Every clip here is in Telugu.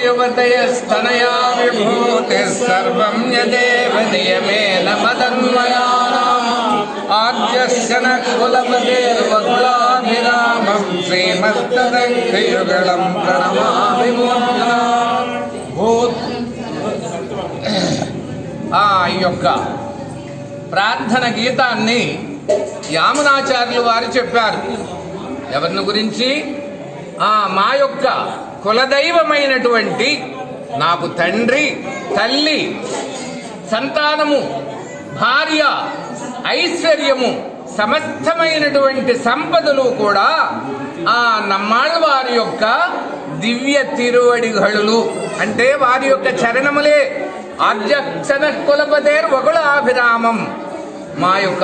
యువతయస్తనయా విభూతి సర్వం యదేవ నియమేన మదన్వయానాం ఆద్యస్య న కులపతేర్వకులాభిరామం శ్రీమత్తదగ్రయుగళం ప్రణమామి మూర్ధనాం. ఈ యొక్క ప్రార్థన గీతాన్ని యామునాచార్యులు వారు చెప్పారు. ఎవరిని గురించి? మా యొక్క కులదైవమైనటువంటి నాకు తండ్రి, తల్లి, సంతానము, భార్య, ఐశ్వర్యము, సమస్తమైనటువంటి సంపదలు కూడా ఆ నమ్మాళ్ళ వారి యొక్క దివ్య తిరువడిగళులు అంటే వారి యొక్క చరణములే. ఆద్యక్షణ కులపతేర్ వకుళాభిరామం, మా యొక్క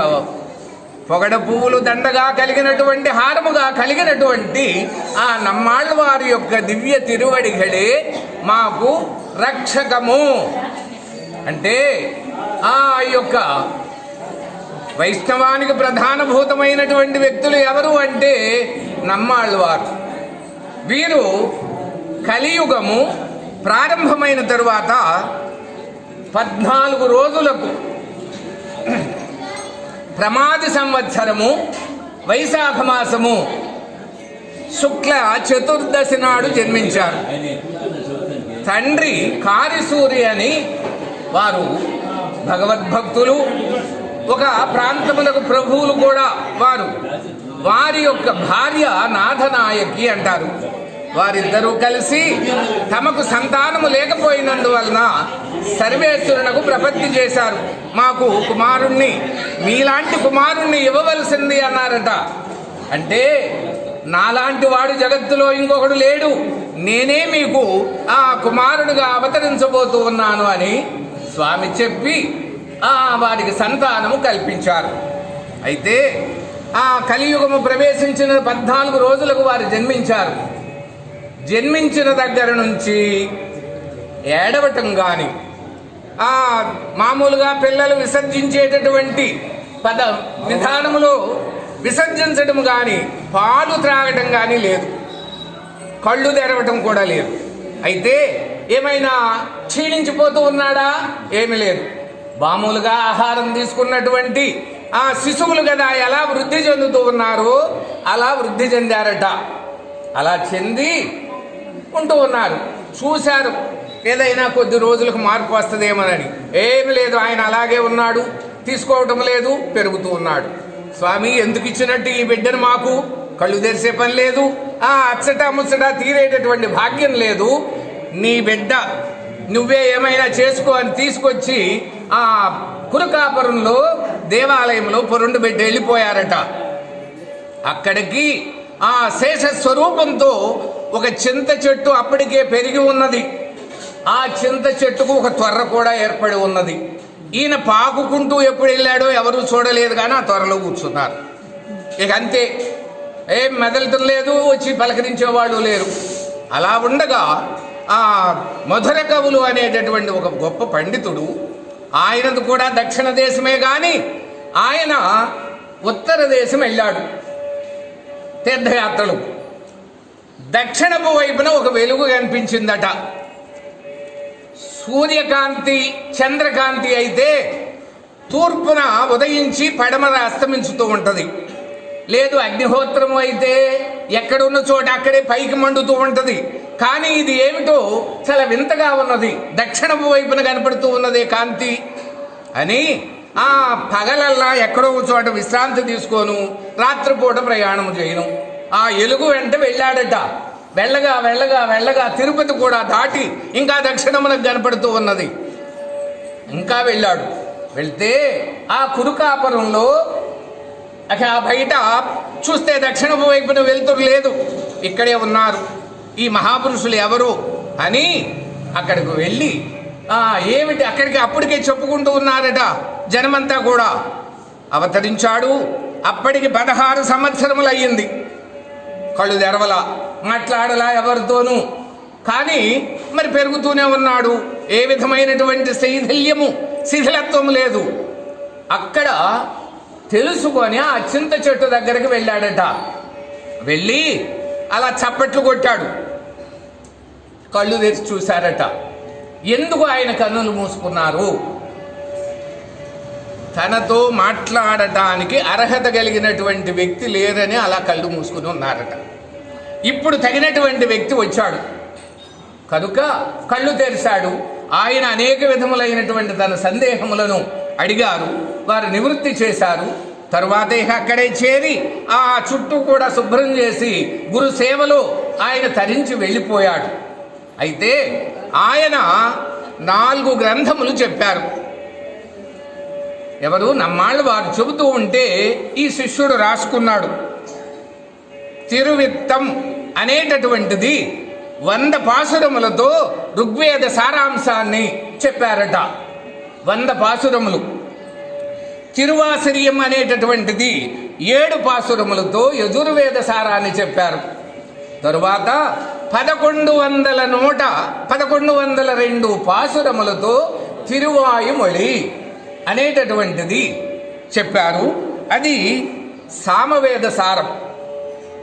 పొగడ పువ్వులు దండగా కలిగినటువంటి హారముగా కలిగినటువంటి ఆ నమ్మాళ్ళ వారి యొక్క దివ్య తిరువడిగళే మాకు రక్షకము. అంటే ఆ యొక్క వైష్ణవానికి ప్రధానభూతమైనటువంటి వ్యక్తులు ఎవరు అంటే నమ్మాళ్ళవారు. వీరు కలియుగము ప్రారంభమైన తరువాత 14 రోజులకు ప్రమాది సంవత్సరము వైశాఖ మాసము శుక్ల చతుర్దశి నాడు జన్మించారు. తండ్రి కారిసూరి అని వారు భగవద్భక్తులు, ఒక ప్రాంతములకు ప్రభువులు కూడా వారు. వారి యొక్క భార్య నాథనాయకి అంటారు. వారిద్దరూ కలిసి తమకు సంతానము లేకపోయినందువలన సర్వేశ్వరునకు ప్రపత్తి చేశారు. మాకు కుమారుణ్ణి, మీలాంటి కుమారుణ్ణి ఇవ్వవలసింది అన్నారట. అంటే నాలాంటి వాడు జగత్తులో ఇంకొకడు లేడు, నేనే మీకు ఆ కుమారుడిగా అవతరించబోతూ ఉన్నాను అని స్వామి చెప్పి వారికి సంతానము కల్పించారు. అయితే ఆ కలియుగము ప్రవేశించిన 14 రోజులకు వారు జన్మించారు. జన్మించిన దగ్గర నుంచి ఏడవటం కానీ, మామూలుగా పిల్లలు విసర్జించేటటువంటి విధానములో విసర్జించడం కానీ, పాలు త్రాగటం కానీ లేదు, కళ్ళు తెరవటం కూడా లేదు. అయితే ఏమైనా క్షీణించిపోతూ ఉన్నాడా? ఏమి లేదు. మామూలుగా ఆహారం తీసుకున్నటువంటి ఆ శిశువులు కదా ఎలా వృద్ధి చెందుతూ ఉన్నారు అలా వృద్ధి చెందారట. అలా చెంది ఉంటూ ఉన్నారు. చూశారు ఏదైనా కొద్ది రోజులకు మార్పు వస్తుందేమోనని. ఏమి లేదు, ఆయన అలాగే ఉన్నాడు, తీసుకోవటం లేదు, పెరుగుతూ ఉన్నాడు. స్వామి ఎందుకు ఇచ్చినట్టు ఈ బిడ్డను మాకు? కళ్ళు తెరిసే పని లేదు, అచ్చట ముచ్చట తీరేటటువంటి భాగ్యం లేదు. నీ బిడ్డ నువ్వే ఏమైనా చేసుకో అని తీసుకొచ్చి ఆ కురకాపురంలో దేవాలయంలో పొరుండు బిడ్డ వెళ్ళిపోయారట. అక్కడికి ఆ శేష స్వరూపంతో ఒక చింత చెట్టు అప్పటికే పెరిగి ఉన్నది. ఆ చింత చెట్టుకు ఒక త్వర కూడా ఏర్పడి ఉన్నది. ఈయన పాకుకుంటూ ఎప్పుడు వెళ్ళాడో ఎవరూ చూడలేదు, కానీ ఆ త్వరలో కూర్చున్నారు. ఇక అంతే, ఏం మెదలటం లేదు, వచ్చి పలకరించేవాళ్ళు లేరు. అలా ఉండగా ఆ మధుర కవులు అనేటటువంటి ఒక గొప్ప పండితుడు, ఆయనది కూడా దక్షిణ దేశమే కానీ ఆయన ఉత్తర దేశం వెళ్ళాడు తీర్థయాత్రలు. దక్షిణపు వైపున ఒక వెలుగు కనిపించిందట. సూర్యకాంతి, చంద్రకాంతి అయితే తూర్పున ఉదయించి పడమర అస్తమించుతూ ఉంటుంది. లేదు అగ్నిహోత్రము అయితే ఎక్కడున్న చోట అక్కడే పైకి మండుతూ ఉంటుంది. కానీ ఇది ఏమిటో చాలా వింతగా ఉన్నది, దక్షిణపు వైపున కనపడుతూ ఉన్నదే కాంతి అని ఆ పగలల్లా ఎక్కడో చోట విశ్రాంతి తీసుకోను, రాత్రిపూట ప్రయాణం చేయను. ఆ ఎలుగు వెంట వెళ్ళాడట. వెళ్ళగా వెళ్ళగా వెళ్ళగా తిరుపతి కూడా దాటి ఇంకా దక్షిణమునకు కనపడుతూ ఉన్నది. ఇంకా వెళ్ళాడు. వెళ్తే ఆ కురుకాపురంలో బయట చూస్తే దక్షిణపు వైపున వెళ్తురు లేదు, ఇక్కడే ఉన్నారు ఈ మహాపురుషులు ఎవరు అని అక్కడికి వెళ్ళి ఏమిటి అక్కడికి అప్పటికే చెప్పుకుంటూ ఉన్నారట జనమంతా కూడా. అవతరించాడు. అప్పటికి 16 సంవత్సరములు అయ్యింది. కళ్ళు తెరవలా, మాట్లాడలా ఎవరితోనూ. కానీ మరి పెరుగుతూనే ఉన్నాడు. ఏ విధమైనటువంటి శిథిలత్వం లేదు. అక్కడ తెలుసుకొని ఆ చింత చెట్టు దగ్గరికి వెళ్ళాడట. వెళ్ళి అలా చప్పట్లు కొట్టాడు. కళ్ళు తెరిచి చూశారట. ఎందుకు ఆయన కన్నులు మూసుకున్నారు? తనతో మాట్లాడటానికి అర్హత కలిగినటువంటి వ్యక్తి లేరని అలా కళ్ళు మూసుకుని ఉన్నారట. ఇప్పుడు తగినటువంటి వ్యక్తి వచ్చాడు కనుక కళ్ళు తెరిచాడు. ఆయన అనేక విధములైనటువంటి తన సందేహములను అడిగారు, వారు నివృత్తి చేశారు. తరువాత ఇక అక్కడే చేరి ఆ చుట్టూ కూడా శుభ్రం చేసి గురు సేవలో ఆయన తరించి వెళ్ళిపోయాడు. అయితే ఆయన 4 గ్రంథములు చెప్పారు. ఎవరు? నమ్మాళ్ళు వారు చెబుతూ ఉంటే ఈ శిష్యుడు రాసుకున్నాడు. తిరువిత్తం అనేటటువంటిది 100 పాసురములతో ఋగ్వేద సారాంశాన్ని చెప్పారట. 100 పాసురములు. తిరువాసిరియం అనేటటువంటిది 7 పాసురములతో యజుర్వేద సారాన్ని చెప్పారు. తరువాత 1102 పాసురములతో తిరువాయుమొళి అనేటటువంటిది చెప్పారు. అది సామవేద సారం.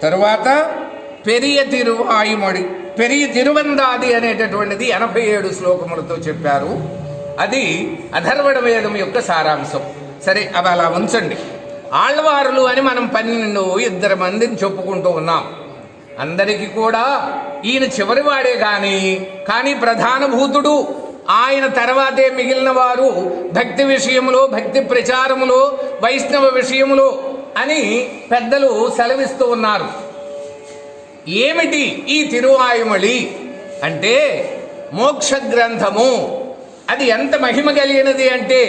తరువాత పెరియ తిరువాయుమొళి, పెరియ తిరువందాది అనేటటువంటిది 87 శ్లోకములతో చెప్పారు. అది అధర్వణ వేదం యొక్క సారాంశం. సరే, అవి అలా ఉంచండి. ఆళ్వారులు అని మనం 12 మందిని చెప్పుకుంటూ ఉన్నాం. అందరికీ కూడా ఈయన చివరివాడే కానీ ప్రధానభూతుడు ఆయన తర్వాతే మిగిలిన వారు భక్తి విషయములో, భక్తి ప్రచారములో, వైష్ణవ విషయములో అని పెద్దలు సెలవిస్తూ ఉన్నారు. ఏమిటి ఈ తిరువాయుమొళి అంటే మోక్ష గ్రంథము. అది ఎంత మహిమ కలిగినది అంటే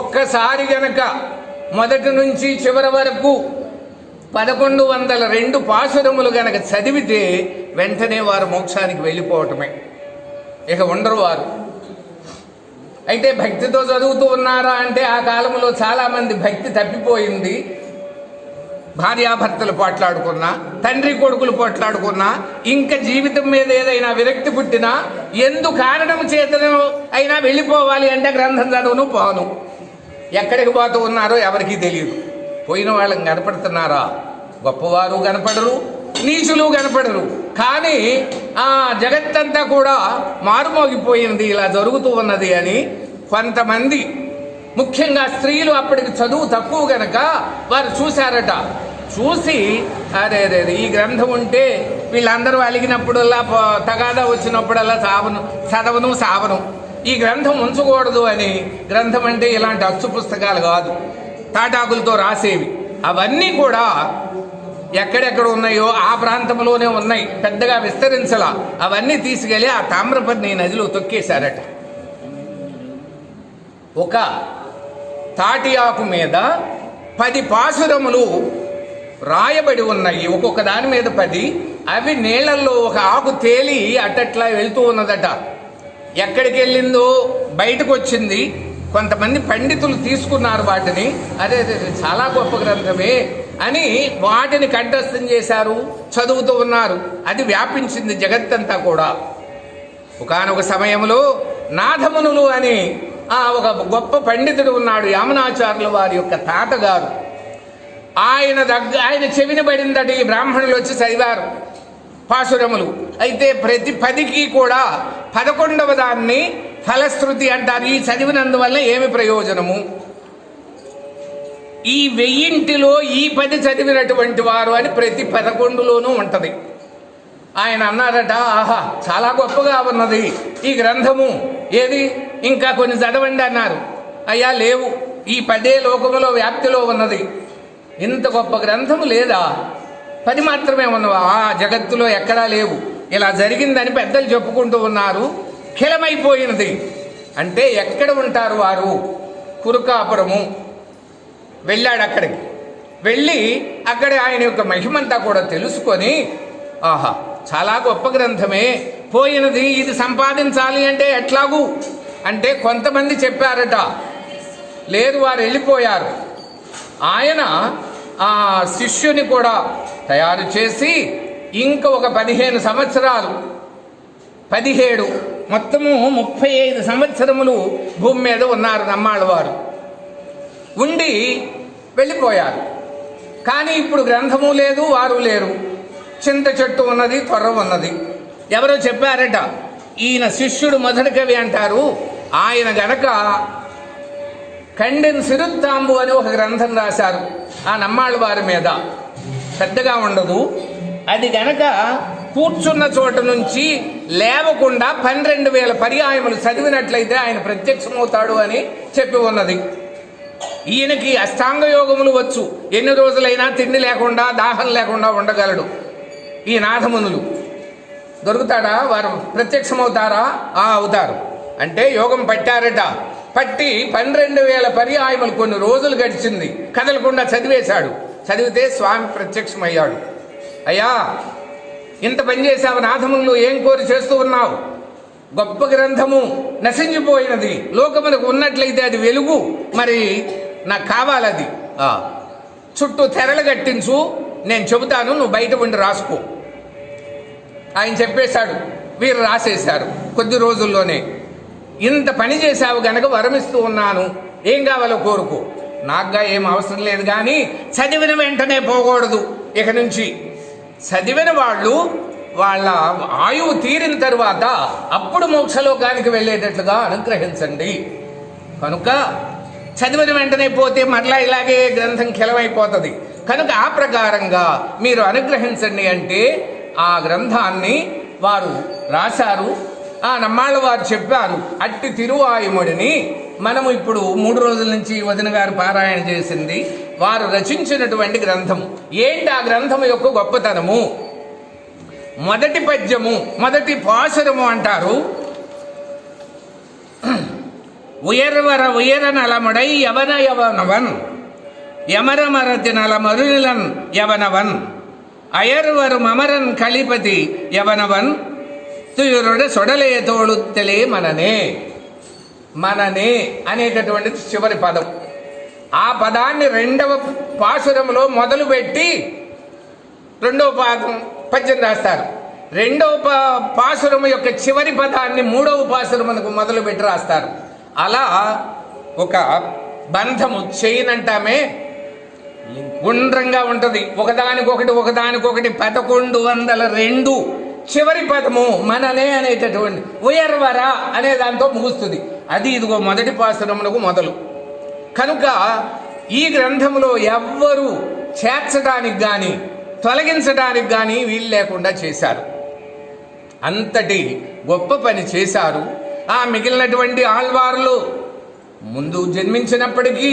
ఒక్కసారి గనక మొదటి నుంచి చివరి వరకు 1102 పాసురములు గనక చదివితే వెంటనే వారు మోక్షానికి వెళ్ళిపోవటమే, ఇక ఉండరు వారు. అయితే భక్తితో చదువుతూ ఉన్నారా అంటే ఆ కాలంలో చాలామంది భక్తి తప్పిపోయింది. భార్యాభర్తలు పోట్లాడుకున్నా, తండ్రి కొడుకులు పోట్లాడుకున్నా, ఇంకా జీవితం మీద ఏదైనా విరక్తి పుట్టినా, ఎందు కారణం చేతనో అయినా వెళ్ళిపోవాలి అంటే గ్రంథం చదువును పోను. ఎక్కడికి పోతూ ఉన్నారో ఎవరికీ తెలియదు. పోయిన వాళ్ళని కనపడుతున్నారా? గొప్పవారు కనపడరు, నీచులు కనపడరు. కానీ ఆ జగత్తంతా కూడా మారుమోగిపోయింది, ఇలా జరుగుతూ ఉన్నది అని కొంతమంది, ముఖ్యంగా స్త్రీలు అప్పటికి చదువు తక్కువ గనక వారు చూశారట. చూసి అరే ఈ గ్రంథం ఉంటే వీళ్ళందరూ అలిగినప్పుడల్లా, తగాదా వచ్చినప్పుడల్లా చదవను సావను, ఈ గ్రంథం ఉంచకూడదు అని. గ్రంథం అంటే ఇలాంటి అచ్చు పుస్తకాలు కాదు, తాటాకులతో రాసేవి. అవన్నీ కూడా ఎక్కడెక్కడ ఉన్నాయో ఆ ప్రాంతంలోనే ఉన్నాయి, పెద్దగా విస్తరించలా. అవన్నీ తీసుకెళ్ళి ఆ తామ్రపర్ణి నదిలో తొక్కేశారట. ఒక తాటి ఆకు మీద 10 పాసురములు రాయబడి ఉన్నాయి, ఒక్కొక్క దాని మీద 10. అవి నీళ్లలో ఒక ఆకు తేలి అట్టట్లా వెళ్తూ ఉన్నదట. ఎక్కడికి వెళ్ళిందో బయటకు వచ్చింది. కొంతమంది పండితులు తీసుకున్నారు వాటిని, అదే చాలా గొప్ప గ్రంథమే అని వాటిని కంఠస్థం చేశారు, చదువుతూ ఉన్నారు. అది వ్యాపించింది జగత్తంతా కూడా. ఒకానొక సమయంలో నాథమునులు అని ఒక గొప్ప పండితుడు ఉన్నాడు, యామునాచార్యుల వారి యొక్క తాతగారు. ఆయన చెవిన పడిందట. ఈ బ్రాహ్మణులు వచ్చి చదివారు పాసురములు. అయితే ప్రతి 10కి కూడా 11వ దాన్ని ఫలశ్రుతి అంటారు. ఈ చదివినందువల్ల ఏమి ప్రయోజనము? ఈ 1000లో ఈ 10 చదివినటువంటి వారు అని ప్రతి 11లోనూ ఉంటది. ఆయన అన్నారట, ఆహా చాలా గొప్పగా ఉన్నది ఈ గ్రంథము, ఏది ఇంకా కొన్ని చదవండి అన్నారు. అయ్యా లేవు, ఈ 10 లోకములో వ్యాప్తిలో ఉన్నది, ఇంత గొప్ప గ్రంథము లేదా? 10 మాత్రమే ఉన్నవా? ఆ జగత్తులో ఎక్కడా లేవు. ఇలా జరిగిందని పెద్దలు చెప్పుకుంటూ ఉన్నారు. ఖిలమైపోయినది అంటే ఎక్కడ ఉంటారు వారు? కురుకాపురము వెళ్ళాడు. అక్కడికి వెళ్ళి అక్కడ ఆయన యొక్క మహిమంతా కూడా తెలుసుకొని, ఆహా చాలా గొప్ప గ్రంథమే, పోయినది ఇది సంపాదించాలి అంటే ఎట్లాగూ అంటే కొంతమంది చెప్పారట. లేదు, వారు వెళ్ళిపోయారు. ఆయన ఆ శిష్యుని కూడా తయారు చేసి ఇంకా ఒక 15 సంవత్సరాలు, 17 మొత్తము 35 సంవత్సరములు భూమి మీద ఉన్నారు నమ్మాళ్ళ వారు. ఉండి వెళ్ళిపోయారు. కానీ ఇప్పుడు గ్రంథము లేదు, వారు లేరు. చింత చెట్టు ఉన్నది, త్వర ఉన్నది. ఎవరో చెప్పారట, ఈయన శిష్యుడు మొదటి కవి అంటారు, ఆయన గనక కండెన్ సిరుత్తాంబు అని ఒక గ్రంథం రాశారు ఆ నమ్మాళ్ళ వారి మీద. పెద్దగా ఉండదు, అది గనక కూర్చున్న చోట నుంచి లేవకుండా 12,000 పర్యాయములు చదివినట్లయితే ఆయన ప్రత్యక్షమవుతాడు అని చెప్పి ఉన్నది. ఈయనకి అష్టాంగ యోగములు వచ్చు, ఎన్ని రోజులైనా తిండి లేకుండా దాహం లేకుండా ఉండగలడు. ఈ నాథమునులు దొరుకుతాడా? వారు ప్రత్యక్షమవుతారా? అవుతారు. అంటే యోగం పట్టారట, పట్టి 12,000 పర్యాయములు కొన్ని రోజులు గడిచింది, కదలకుండా చదివేశాడు. చదివితే స్వామి ప్రత్యక్షమయ్యాడు. అయ్యా, ఇంత పని చేశావు, నాథములు ఏం కోరి చేస్తూ ఉన్నావు? గొప్ప గ్రంథము నశించిపోయినది, లోకములకు ఉన్నట్లయితే అది వెలుగు, మరి నాకు కావాలది. చుట్టూ తెరలు కట్టించు, నేను చెబుతాను, నువ్వు బయట ఉండి రాసుకో. ఆయన చెప్పేశాడు. వీరు రాసేశారు కొద్ది రోజుల్లోనే. ఇంత పని చేశావు గనక వరమిస్తూ ఉన్నాను, ఏం కావాలో కోరుకో. నాకుగా ఏం అవసరం లేదు, కానీ చదివిన వెంటనే పోకూడదు. ఇక నుంచి చదివిన వాళ్ళు వాళ్ళ ఆయువు తీరిన తరువాత అప్పుడు మోక్షలోకానికి వెళ్ళేటట్లుగా అనుగ్రహించండి. కనుక చదివిన వెంటనే పోతే మరలా ఇలాగే గ్రంథం కిలమైపోతుంది. కనుక ఆ ప్రకారంగా మీరు అనుగ్రహించండి అంటే ఆ గ్రంథాన్ని వారు రాశారు. ఆ నమ్మాళ్ళ వారు చెప్పారు. అట్టి తిరువాయుముడిని మనము ఇప్పుడు 3 రోజుల నుంచి వదిన గారు పారాయణ చేసింది వారు రచించినటువంటి గ్రంథము. ఏంటి ఆ గ్రంథము యొక్క గొప్పతనము? మొదటి పద్యము, మొదటి పాశురము అంటారు. ఉయర్వర ఉయర నలముడై యవన యవనవన్ యమరమరతి నలమరులన్ యవనవన్ అయర్వరు మమరన్ కలిపతి యవనవన్ తుయురుడ సొడలే తోళుత్తలే మననే. మననే అనేటటువంటిది చివరి పదం. ఆ పదాన్ని 2వ పాశురంలో మొదలుపెట్టి 2వ పద్యం రాస్తారు. 2వ పాశురము యొక్క చివరి పదాన్ని 3వ పాశురమునకు మొదలుపెట్టి రాస్తారు. అలా ఒక బంధము చేయనంటామే గుండ్రంగా ఉంటుంది, ఒకదానికొకటి 1102 చివరి పదము మననే అనేటటువంటి ఉయర్వర అనే దాంతో ముగుస్తుంది. అది ఇదిగో మొదటి పాశురమునకు మొదలు. కనుక ఈ గ్రంథంలో ఎవ్వరూ చేర్చడానికి కానీ తొలగించడానికి కానీ వీలు లేకుండా చేశారు. అంతటి గొప్ప పని చేశారు. ఆ మిగిలినటువంటి ఆళ్వార్లు ముందు జన్మించినప్పటికీ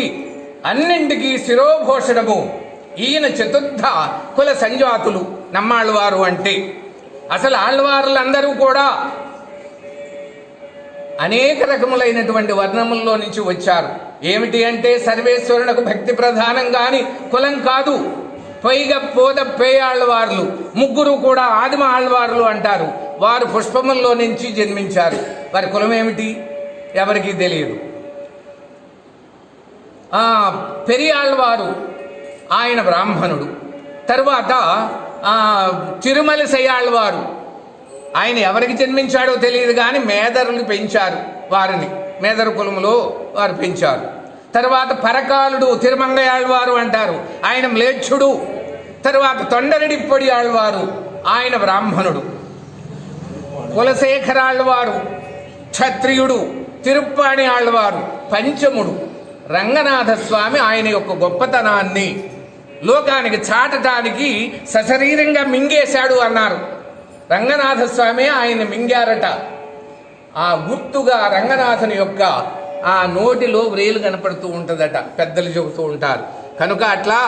అన్నింటికీ శిరోభూషణము. ఈయన చతుర్థ కుల సంజాతులు నమ్మాళ్ళవారు అంటే. అసలు ఆళ్వార్లందరూ కూడా అనేక రకములైనటువంటి వర్ణముల్లో నుంచి వచ్చారు. ఏమిటి అంటే సర్వేశ్వరులకు భక్తి ప్రధానం కానీ కులం కాదు. పైగా పోద పేయాళ్ళవార్లు 3 కూడా ఆదిమ ఆళ్వార్లు అంటారు. వారు పుష్పముల్లో నుంచి జన్మించారు. వారి కులం ఏమిటి ఎవరికీ తెలియదు. పెరియాళ్ళవారు ఆయన బ్రాహ్మణుడు. తరువాత తిరుమల సయ్యాళ్ళవారు ఆయన ఎవరికి జన్మించాడో తెలియదు కానీ మేదరులు పెంచారు వారిని, మేదరు కులములో వారు పెంచారు. తర్వాత పరకాలుడు తిరుమంగయాళ్ళవారు అంటారు, ఆయన మ్లేచ్ఛుడు. తర్వాత తొండరెడ్డిప్పొడి ఆళ్వారు ఆయన బ్రాహ్మణుడు. కులశేఖరాళ్ళవారు క్షత్రియుడు. తిరుప్పాణి ఆళ్వారు పంచముడు. రంగనాథస్వామి ఆయన యొక్క గొప్పతనాన్ని లోకానికి చాటటానికి సశరీరంగా మింగేశాడు అన్నారు. రంగనాథస్వామి ఆయన మింగారట. ఆ గుర్తుగా రంగనాథుని యొక్క ఆ నోటిలో వ్రేలు కనపడుతూ ఉంటుందట, పెద్దలు చెబుతూ ఉంటారు. కనుక అట్లా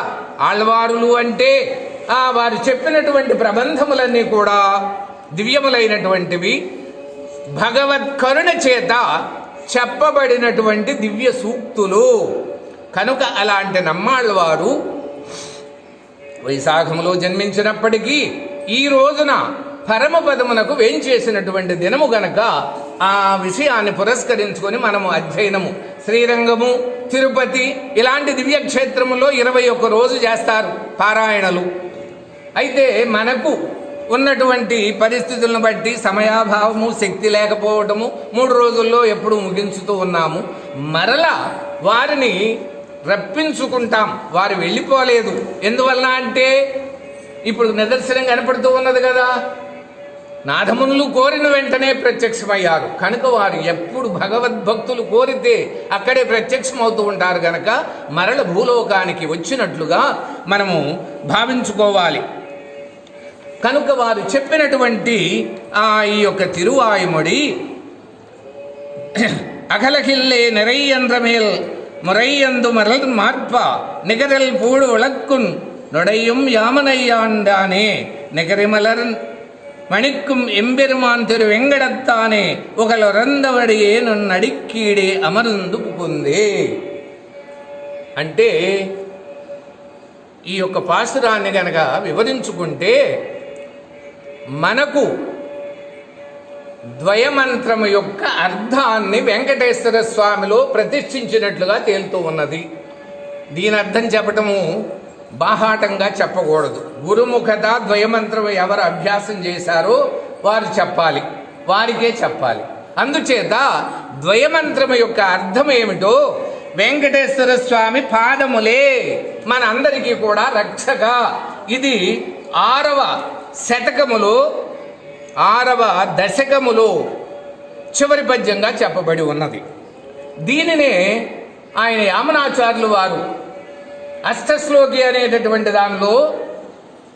ఆళ్వారులు అంటే వారు చెప్పినటువంటి ప్రబంధములన్నీ కూడా దివ్యములైనటువంటివి, భగవత్ కరుణ చేత చెప్పబడినటువంటి దివ్య సూక్తులు. కనుక అలాంటి నమ్మాళ్ళవారు వైశాఖములో జన్మించినప్పటికీ ఈ రోజున పరమపదమునకు వేంచేసినటువంటి దినము గనక ఆ విషయాన్ని పురస్కరించుకొని మనము అధ్యయనము శ్రీరంగము, తిరుపతి ఇలాంటి దివ్యక్షేత్రములో 21 రోజు చేస్తారు పారాయణలు. అయితే మనకు ఉన్నటువంటి పరిస్థితులను బట్టి సమయాభావము, శక్తి లేకపోవటము 3 రోజుల్లో ఎప్పుడు ముగించుతూ ఉన్నాము. మరలా వారిని రప్పించుకుంటాం. వారు వెళ్ళిపోలేదు. ఎందువల్ల అంటే ఇప్పుడు నిదర్శనం కనపడుతూ ఉన్నది కదా. నాథమునులు కోరిన వెంటనే ప్రత్యక్షమయ్యారు కనుక వారు ఎప్పుడు భగవద్భక్తులు కోరితే అక్కడే ప్రత్యక్షమవుతూ ఉంటారు కనుక మరల భూలోకానికి వచ్చినట్లుగా మనము భావించుకోవాలి. కనుక వారు చెప్పినటువంటి ఈ యొక్క తిరువాయుమొడి అఖలకిల్లే నిరైయంద్రమేల్ మురైయందు మరల్ మార్ప నిగరల్ పూడు ఉళక్కున్ நொடையும் யாமனையாண்டானே நிகரிமலர் மணிக்கும் எம்பெருமான் திரு வெங்கடத்தானே உகலొరందవడియే నన్నడిక్కీడే అమరందు పుకుందే. అంటే ఈ యొక్క పాసురాన్ని గనక వివరించుకుంటే మనకు ద్వయమంత్రము యొక్క అర్థాన్ని వెంకటేశ్వర స్వామిలో ప్రతిష్ఠించినట్లుగా తేలుతూ ఉన్నది. దీని అర్థం చెప్పటము బాహాటంగా చెప్పకూడదు. గురుముఖత ద్వయమంత్రం ఎవరు అభ్యాసం చేశారో వారు చెప్పాలి, వారికే చెప్పాలి. అందుచేత ద్వయమంత్రము యొక్క అర్థం ఏమిటో వెంకటేశ్వర స్వామి పాదములే మన అందరికీ కూడా రక్షక. ఇది 6వ శతకములో 6వ దశకములో చివరి పద్యంగా చెప్పబడి ఉన్నది. దీనినే ఆయన యామనాచార్యులు వారు అష్టశ్లోకి అనేటటువంటి దానిలో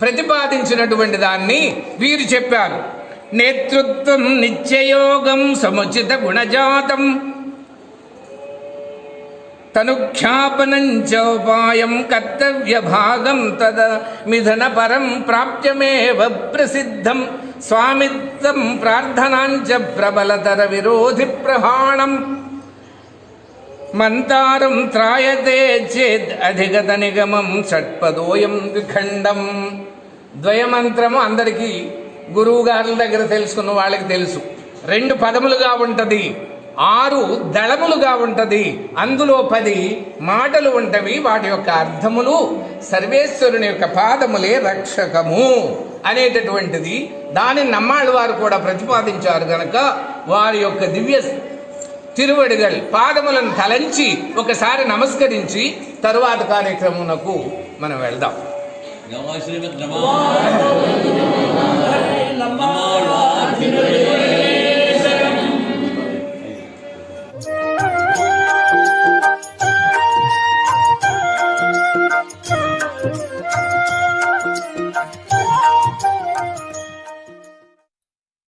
ప్రతిపాదించినటువంటి దాన్ని వీరు చెప్పారు. నేతృత్వం నిత్యయోగం సముచిత గుణజాతం తనుఖ్యాపనం చోపాయం కర్తవ్య భాగం తద మిథన పరం ప్రాప్యమేవ ప్రసిద్ధం స్వామిత్వం ప్రార్థనాంచ ప్రబలతర విరోధి ప్రహాణం మంతారం త్రాయతే చేద్ అధిగత నిగమం షట్పదోయం విఖండం. ద్వయమంత్రము అందరికీ గురువు గారుల దగ్గర తెలుసుకున్న వాళ్ళకి తెలుసు. 2 పదములుగా ఉంటుంది, 6 దళములుగా ఉంటుంది, అందులో 10 మాటలు ఉంటవి. వాటి యొక్క అర్థములు సర్వేశ్వరుని యొక్క పాదములే రక్షకము అనేటటువంటిది. దానిని నమ్మాళ్ళ వారు కూడా ప్రతిపాదించారు కనుక వారి యొక్క దివ్య తిరువడిగల్ పాదములను తలంచి ఒకసారి నమస్కరించి తరువాత కార్యక్రమునకు మనం వెళ్దాం. నమో